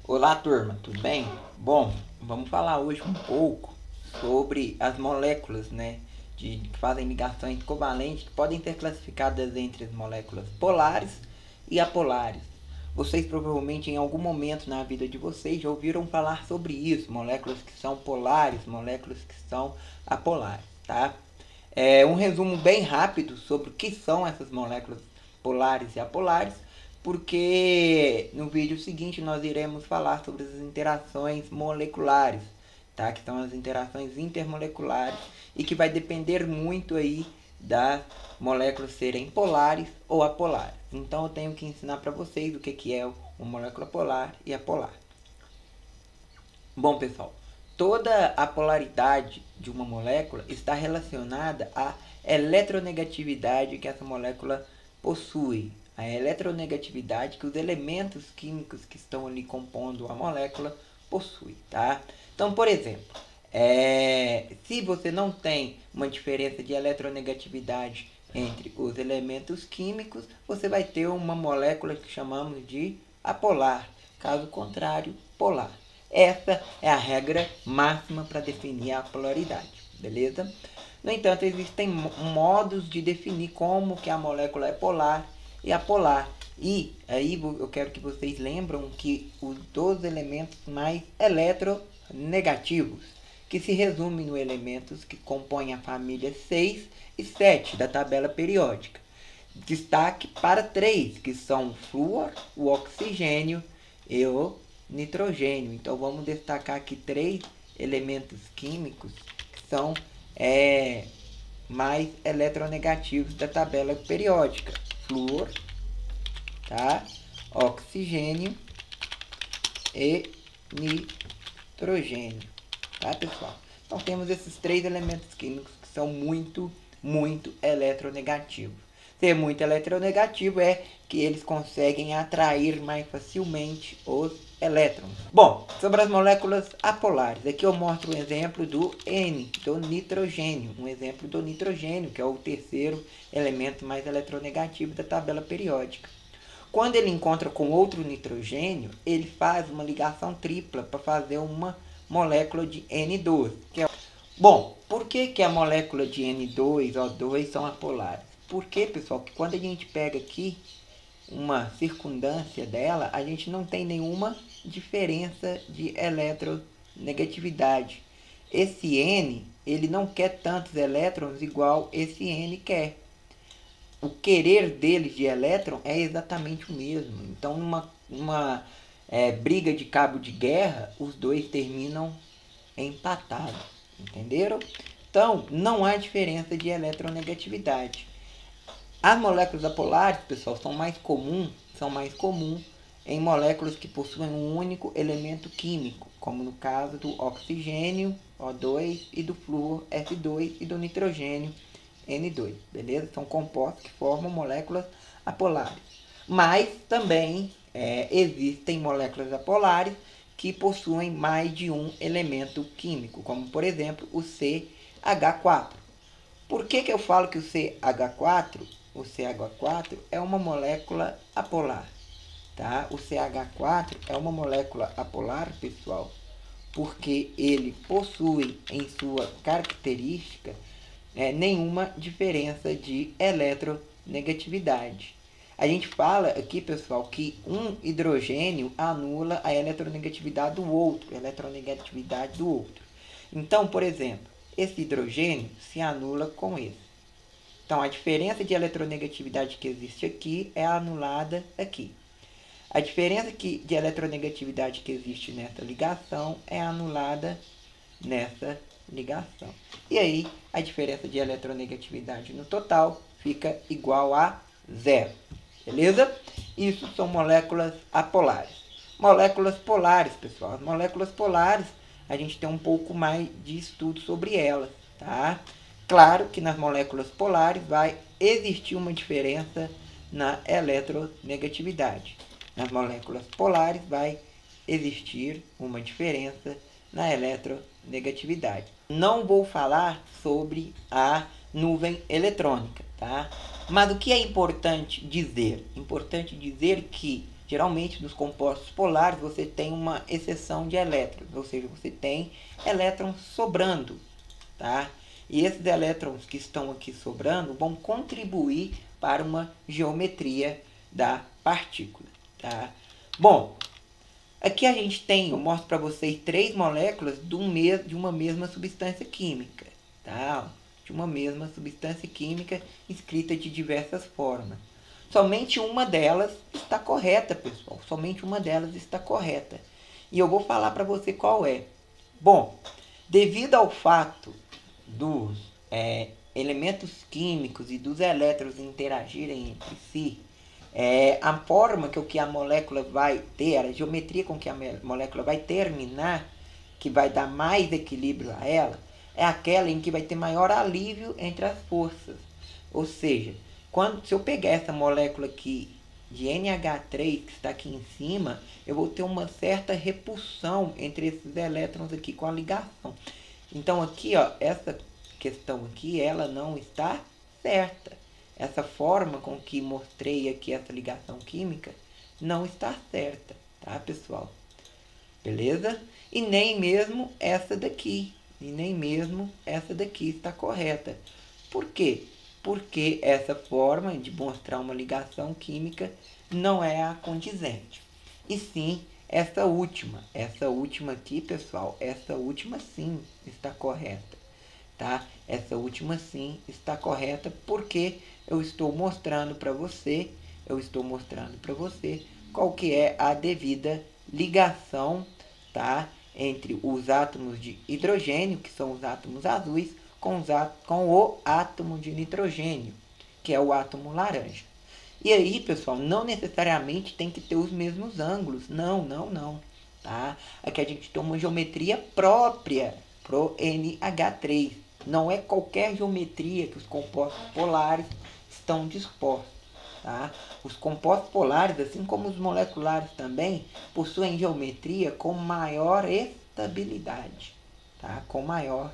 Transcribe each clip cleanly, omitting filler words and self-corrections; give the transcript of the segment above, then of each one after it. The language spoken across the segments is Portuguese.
Olá, turma, tudo bem? Bom, vamos falar hoje um pouco sobre as moléculas, né, que fazem ligações covalentes que podem ser classificadas entre as moléculas polares e apolares. Vocês provavelmente em algum momento na vida de vocês já ouviram falar sobre isso, moléculas que são polares, moléculas que são apolares, tá? Um resumo bem rápido sobre o que são essas moléculas polares e apolares, porque no vídeo seguinte nós iremos falar sobre as interações moleculares, tá? Que são as interações intermoleculares e que vai depender muito aí das moléculas serem polares ou apolares. Então eu tenho que ensinar para vocês o que é uma molécula polar e apolar. Bom, pessoal, toda a polaridade de uma molécula está relacionada à eletronegatividade que essa molécula possui. A eletronegatividade que os elementos químicos que estão ali compondo a molécula possuem, tá? Então, por exemplo, se você não tem uma diferença de eletronegatividade entre os elementos químicos, você vai ter uma molécula que chamamos de apolar. Caso contrário, polar. Essa é a regra máxima para definir a polaridade, beleza? No entanto, existem modos de definir como que a molécula é polar e apolar. E aí eu quero que vocês lembram que os dois elementos mais eletronegativos, que se resumem nos elementos que compõem a família 6 e 7 da tabela periódica. Destaque para 3, que são o flúor, o oxigênio e o nitrogênio. Então vamos destacar aqui 3 elementos químicos que são mais eletronegativos da tabela periódica: flúor, tá? Oxigênio e nitrogênio, tá, pessoal? Então temos esses 3 elementos químicos que são muito eletronegativos. Ser muito eletronegativo é que eles conseguem atrair mais facilmente os elétrons. Bom, sobre as moléculas apolares, aqui eu mostro um exemplo do N, do nitrogênio. Um exemplo do nitrogênio, que é o terceiro elemento mais eletronegativo da tabela periódica. Quando ele encontra com outro nitrogênio, ele faz uma ligação tripla para fazer uma molécula de N2. Bom, por que a molécula de N2, O2 são apolares? Porque, pessoal, que quando a gente pega aqui uma circundância dela, a gente não tem nenhuma diferença de eletronegatividade. Esse N, ele não quer tantos elétrons igual esse N quer. O querer deles de elétron é exatamente o mesmo. Então, numa briga de cabo de guerra, os dois terminam empatados. Entenderam? Então, não há diferença de eletronegatividade. As moléculas apolares, pessoal, são mais comuns em moléculas que possuem um único elemento químico, como no caso do oxigênio, O2, e do flúor, F2, e do nitrogênio, N2, beleza? São compostos que formam moléculas apolares. Mas também existem moléculas apolares que possuem mais de um elemento químico, como por exemplo o CH4. Por que eu falo que o CH4 é uma molécula apolar? Tá? O CH4 é uma molécula apolar, pessoal, porque ele possui em sua característica nenhuma diferença de eletronegatividade. A gente fala aqui, pessoal, que um hidrogênio anula a eletronegatividade do outro, Então, por exemplo, esse hidrogênio se anula com esse. Então, a diferença de eletronegatividade que existe aqui é anulada aqui. A diferença de eletronegatividade que existe nessa ligação é anulada nessa ligação. E aí, a diferença de eletronegatividade no total fica igual a zero. Beleza? Isso são moléculas apolares. Moléculas polares, pessoal. As moléculas polares, a gente tem um pouco mais de estudo sobre elas, tá? Claro que nas moléculas polares vai existir uma diferença na eletronegatividade. Nas moléculas polares vai existir uma diferença na eletronegatividade. Não vou falar sobre a nuvem eletrônica, tá? Mas o que é importante dizer? Importante dizer que Geralmente, nos compostos polares, você tem uma exceção de elétrons, ou seja, você tem elétrons sobrando, tá? E esses elétrons que estão aqui sobrando vão contribuir para uma geometria da partícula, tá? Bom, aqui a gente tem, eu mostro para vocês 3 moléculas de uma mesma substância química, tá? De uma mesma substância química escrita de diversas formas. Somente uma delas está correta, pessoal. Somente uma delas está correta. E eu vou falar para você qual é. Bom, devido ao fato dos elementos químicos e dos elétrons interagirem entre si, a forma que a molécula vai ter, a geometria com que a molécula vai terminar, que vai dar mais equilíbrio a ela, é aquela em que vai ter maior alívio entre as forças. Ou seja, se eu pegar essa molécula aqui de NH3 que está aqui em cima, eu vou ter uma certa repulsão entre esses elétrons aqui com a ligação. Então aqui, ó, essa questão aqui, ela não está certa. Essa forma com que mostrei aqui essa ligação química não está certa, tá, pessoal? Beleza? E nem mesmo essa daqui. E nem mesmo essa daqui está correta. Por quê? Porque essa forma de mostrar uma ligação química não é a condizente. E sim, essa última aqui, pessoal, essa última sim está correta, tá? Essa última sim está correta porque eu estou mostrando para você, qual que é a devida ligação, tá? Entre os átomos de hidrogênio, que são os átomos azuis, com o átomo de nitrogênio, que é o átomo laranja. E aí, pessoal, não necessariamente tem que ter os mesmos ângulos. Não. Tá? Aqui a gente tem uma geometria própria pro NH3. Não é qualquer geometria que os compostos polares estão dispostos. Tá? Os compostos polares, assim como os moleculares também, possuem geometria com maior estabilidade. Tá? Com maior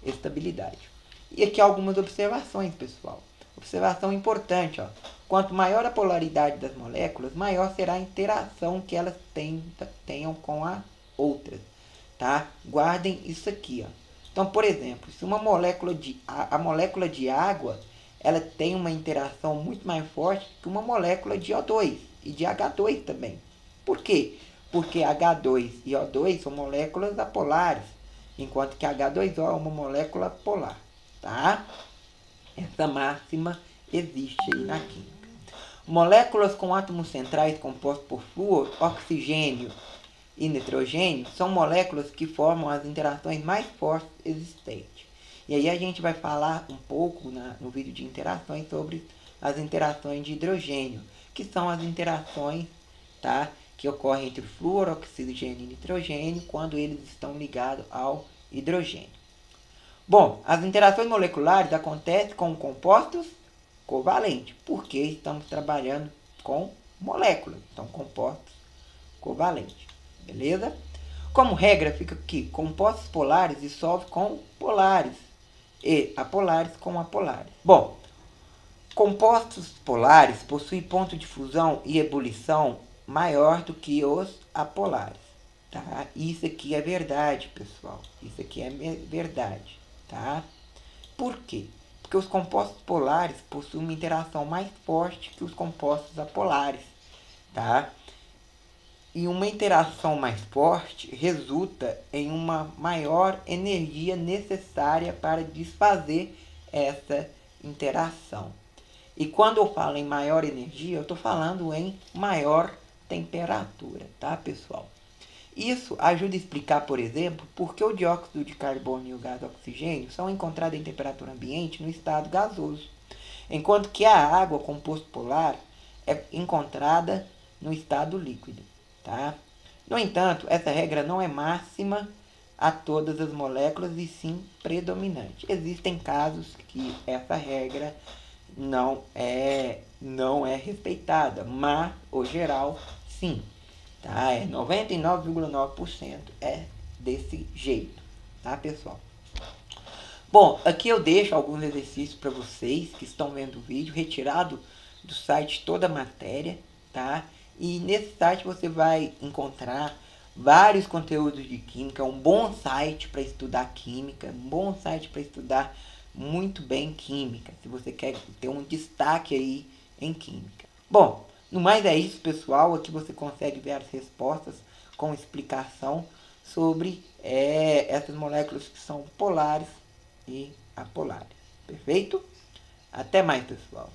estabilidade. E aqui algumas observações, pessoal. Observação importante, ó. Quanto maior a polaridade das moléculas, maior será a interação que elas tenham com as outras, tá? Guardem isso aqui, ó. Então, por exemplo, se a molécula de água, ela tem uma interação muito mais forte que uma molécula de O2 e de H2 também. Por quê? Porque H2 e O2 são moléculas apolares, enquanto que H2O é uma molécula polar, tá? Essa máxima existe aí na química. Moléculas com átomos centrais compostos por flúor, oxigênio e nitrogênio são moléculas que formam as interações mais fortes existentes. E aí a gente vai falar um pouco no vídeo de interações sobre as interações de hidrogênio, que são as interações, tá, que ocorrem entre flúor, oxigênio e nitrogênio quando eles estão ligados ao hidrogênio. Bom, as interações moleculares acontecem com compostos covalentes, porque estamos trabalhando com moléculas, então compostos covalentes, beleza? Como regra, fica aqui, compostos polares dissolvem com polares e apolares com apolares. Bom, compostos polares possuem ponto de fusão e ebulição maior do que os apolares, tá? Isso aqui é verdade, pessoal, isso aqui é verdade, tá? Por quê? Porque os compostos polares possuem uma interação mais forte que os compostos apolares, tá? E uma interação mais forte resulta em uma maior energia necessária para desfazer essa interação. E quando eu falo em maior energia, eu estou falando em maior temperatura, tá, pessoal? Isso ajuda a explicar, por exemplo, por que o dióxido de carbono e o gás oxigênio são encontrados em temperatura ambiente no estado gasoso, enquanto que a água, composto polar, é encontrada no estado líquido, tá? No entanto, essa regra não é máxima a todas as moléculas e sim predominante. Existem casos que essa regra não é respeitada, mas, o geral, sim. Tá? 99,9% é desse jeito, tá, pessoal? Bom, aqui eu deixo alguns exercícios para vocês que estão vendo o vídeo, retirado do site toda a matéria, tá? E nesse site você vai encontrar vários conteúdos de química, um bom site para estudar química, um bom site para estudar muito bem química, se você quer ter um destaque aí em química. Bom, no mais é isso, pessoal. Aqui você consegue ver as respostas com explicação sobre essas moléculas que são polares e apolares. Perfeito? Até mais, pessoal.